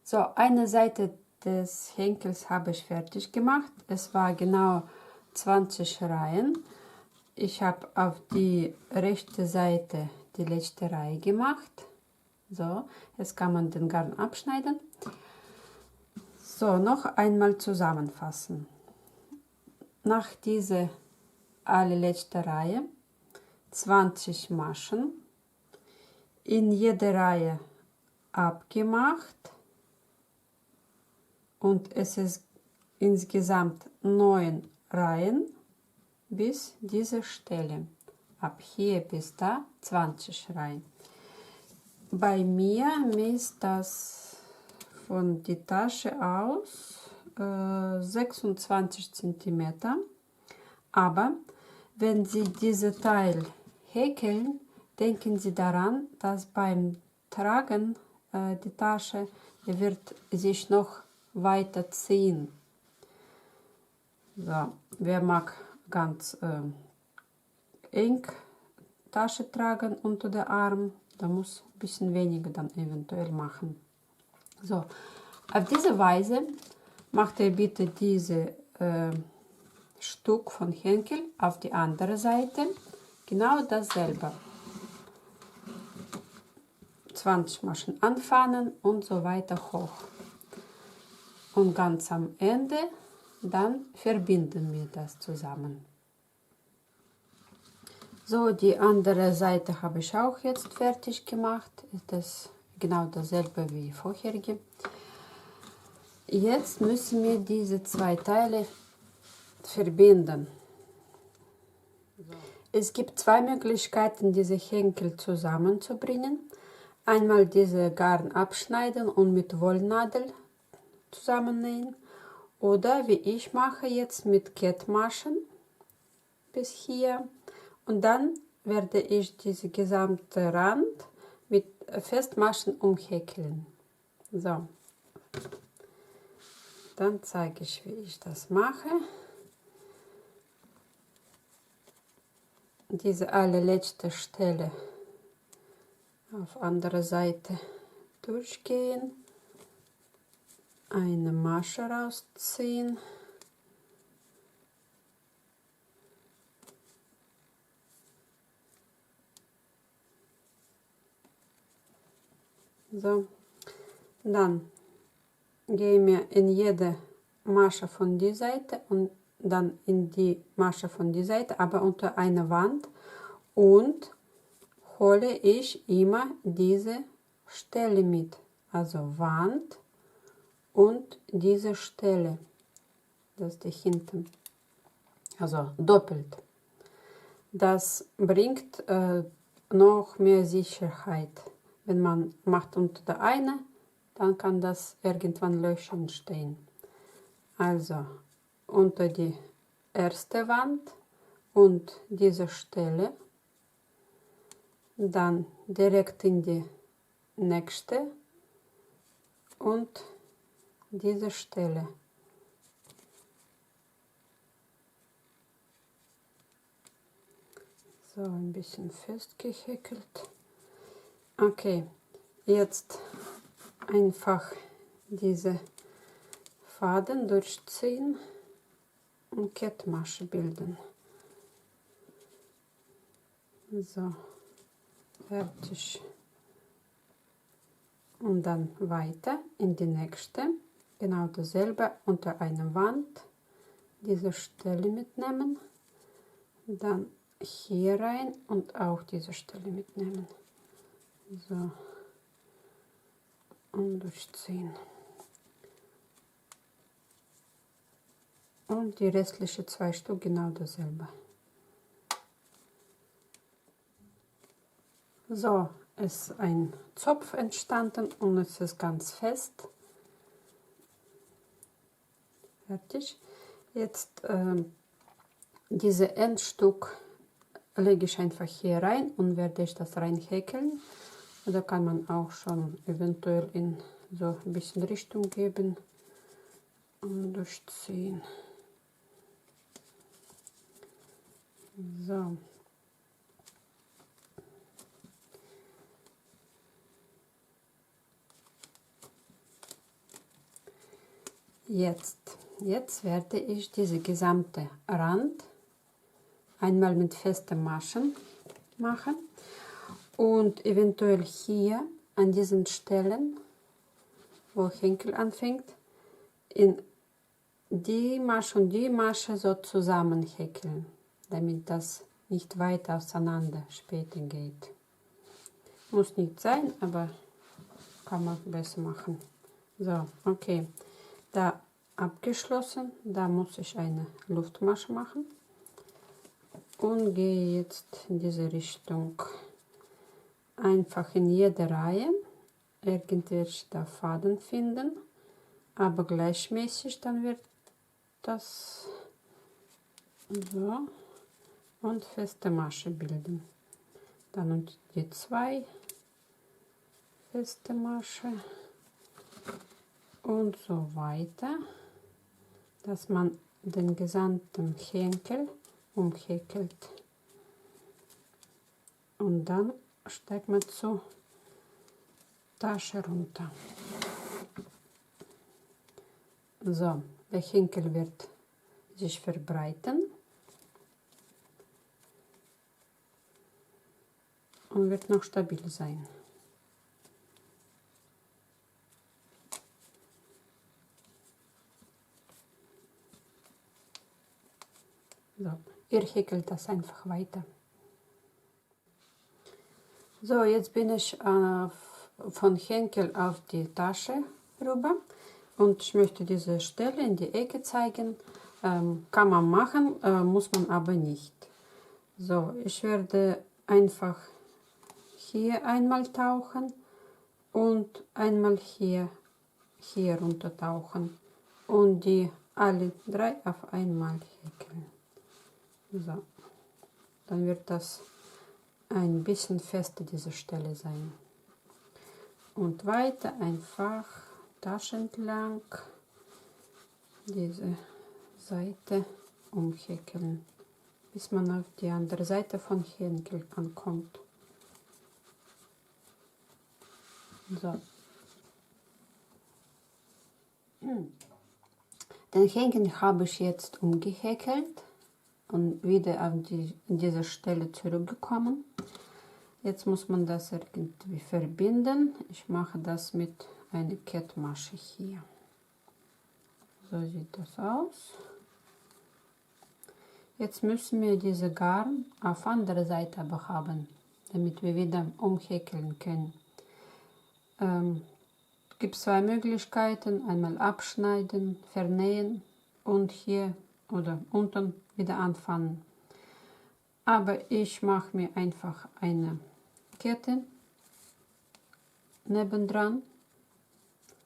So, eine Seite des Henkels habe ich fertig gemacht. Es war genau 20 Reihen. Ich habe auf die rechte Seite die letzte Reihe gemacht. So, jetzt kann man den Garn abschneiden. So, noch einmal zusammenfassen. Nach dieser allerletzten Reihe 20 Maschen, in jeder Reihe abgemacht und es ist insgesamt 9 Reihen bis diese Stelle. Ab hier bis da 20 Reihen. Bei mir misst das von der Tasche aus 26 cm. Aber wenn Sie dieses Teil häkeln, denken Sie daran, dass beim Tragen die Tasche wird sich noch weiter ziehen. So, wer mag ganz eng Tasche tragen unter der Arm, da muss ein bisschen weniger dann eventuell machen. So, auf diese Weise macht ihr bitte diese Stück von Henkel auf die andere Seite genau dasselbe. 20 Maschen anfangen und so weiter hoch. Und ganz am Ende dann verbinden wir das zusammen. So, die andere Seite habe ich auch jetzt fertig gemacht. Das ist genau dasselbe wie vorherige. Jetzt müssen wir diese zwei Teile verbinden. Es gibt zwei Möglichkeiten, diese Henkel zusammenzubringen. Einmal diese Garn abschneiden und mit Wollnadel zusammennähen. Oder wie ich mache jetzt mit Kettmaschen bis hier. Und dann werde ich diese gesamte Rand mit Festmaschen umhäkeln. So. Dann zeige ich, wie ich das mache. Diese allerletzte Stelle auf andere Seite durchgehen, eine Masche rausziehen, so, dann gehen wir in jede Masche von der Seite und dann in die Masche von der Seite, aber unter eine Wand und hole ich immer diese Stelle mit, also Wand und diese Stelle, das ist die hinten, also doppelt. Das bringt noch mehr Sicherheit. Wenn man macht unter der eine, dann kann das irgendwann Löcher entstehen. Also unter die erste Wand und diese Stelle, dann direkt in die nächste und diese Stelle. So, ein bisschen festgehäkelt. Okay, jetzt einfach diese Faden durchziehen und Kettmasche bilden. So, fertig. Und dann weiter in die nächste, genau dasselbe, unter einer Wand, diese Stelle mitnehmen, dann hier rein und auch diese Stelle mitnehmen. So, und durchziehen. Und die restlichen 2 Stück genau dasselbe. So, ist ein Zopf entstanden und es ist ganz fest. Fertig. Jetzt diese Endstück lege ich einfach hier rein und werde ich das reinhäkeln. Da kann man auch schon eventuell in so ein bisschen Richtung geben und durchziehen. So. Jetzt werde ich diese gesamte Rand einmal mit festen Maschen machen und eventuell hier an diesen Stellen, wo Henkel anfängt, in die Masche und die Masche so zusammen häkeln, damit das nicht weit auseinander später geht. Muss nicht sein, aber kann man besser machen. So, okay. Da abgeschlossen, da muss ich eine Luftmasche machen und gehe jetzt in diese Richtung. Einfach in jeder Reihe irgendwie da Faden finden, aber gleichmäßig, dann wird das so und feste Masche bilden. Dann und die 2 feste Masche und so weiter, dass man den gesamten Henkel umhäkelt und dann steigt man zur Tasche runter. So, der Henkel wird sich verbreiten und wird noch stabil sein. So, ihr häkelt das einfach weiter. So, jetzt bin ich von Henkel auf die Tasche rüber und ich möchte diese Stelle in die Ecke zeigen. Kann man machen, muss man aber nicht. So, ich werde einfach hier einmal tauchen und einmal hier runter tauchen und die alle 3 auf einmal häkeln. So, dann wird das ein bisschen fester, diese Stelle sein. Und weiter einfach Tasche entlang diese Seite umhäkeln, bis man auf die andere Seite von Henkel ankommt. So. Den Henkel habe ich jetzt umgehäkelt und wieder auf diese Stelle zurückgekommen. Jetzt muss man das irgendwie verbinden. Ich mache das mit einer Kettmasche hier. So sieht das aus. Jetzt müssen wir diese Garn auf andere Seite aber haben, damit wir wieder umhäkeln können. Gibt 2 Möglichkeiten, einmal abschneiden, vernähen und hier oder unten wieder anfangen. Aber ich mache mir einfach eine Kette nebendran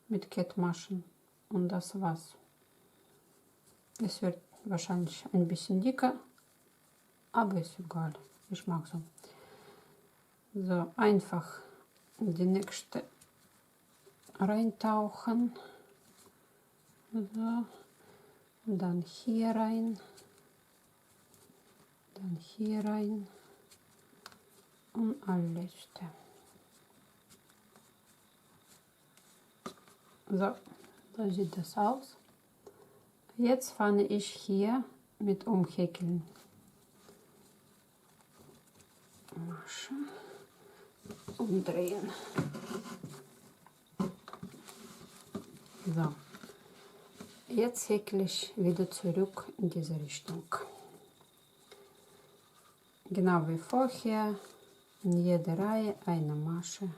mit Kettmaschen und das war's. Es wird wahrscheinlich ein bisschen dicker, aber ist egal, ich mag so. So, einfach in die nächste reintauchen. So. Und dann hier rein. Dann hier rein. Und allerletzte. So, so sieht das aus. Jetzt fange ich hier mit Umhäkeln. Masche. Umdrehen. So. Jetzt häkle ich wieder zurück in diese Richtung. Genau wie vorher, in jeder Reihe eine Masche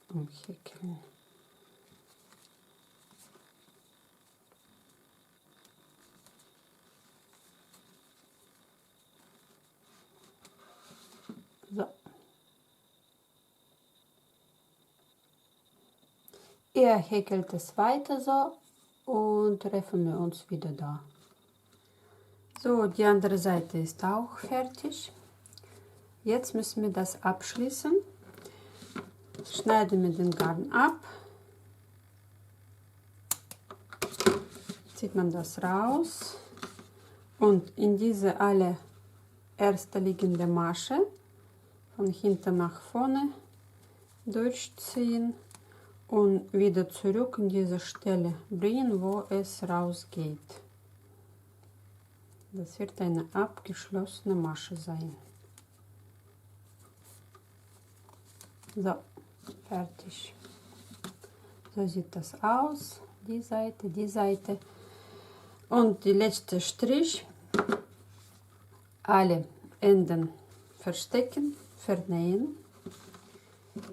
umhäkeln. Ihr häkelt es weiter so und treffen wir uns wieder da. So, die andere Seite ist auch fertig. Jetzt müssen wir das abschließen. Schneiden wir den Garn ab. Zieht man das raus und in diese allererste liegende Masche von hinten nach vorne durchziehen und wieder zurück an diese Stelle bringen, wo es rausgeht. Das wird eine abgeschlossene Masche sein. So, fertig. So sieht das aus. Die Seite, die Seite. Und die letzte Strich. Alle Enden verstecken, vernähen.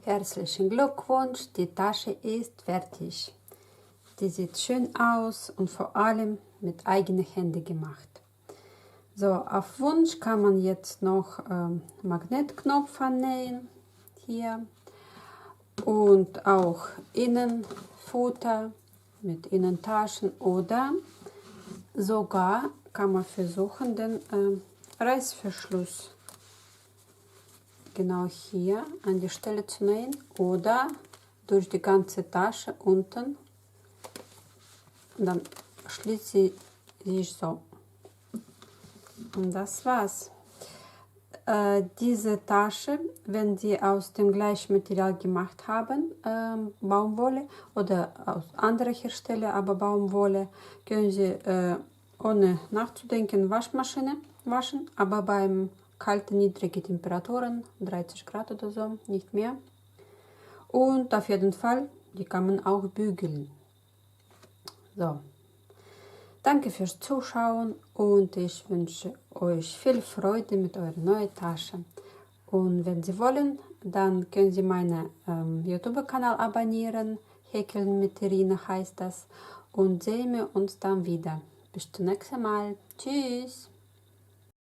Herzlichen Glückwunsch, die Tasche ist fertig. Die sieht schön aus und vor allem mit eigenen Händen gemacht. So, auf Wunsch kann man jetzt noch Magnetknopf annähen, hier. Und auch Innenfutter mit Innentaschen oder sogar kann man versuchen, den Reißverschluss genau hier an die Stelle zu nähen oder durch die ganze Tasche unten. Und dann schließt sie sich so. Und das war's. Diese Tasche, wenn Sie aus dem gleichen Material gemacht haben, Baumwolle oder aus anderer Hersteller, aber Baumwolle, können Sie ohne nachzudenken Waschmaschine waschen, aber beim kalten, niedrigen Temperaturen, 30 Grad oder so, nicht mehr. Und auf jeden Fall, die kann man auch bügeln. So. Danke fürs Zuschauen und ich wünsche euch viel Freude mit eurer neuen Tasche. Und wenn Sie wollen, dann können Sie meinen YouTube-Kanal abonnieren. Häkeln mit Irina heißt das. Und sehen wir uns dann wieder. Bis zum nächsten Mal. Tschüss.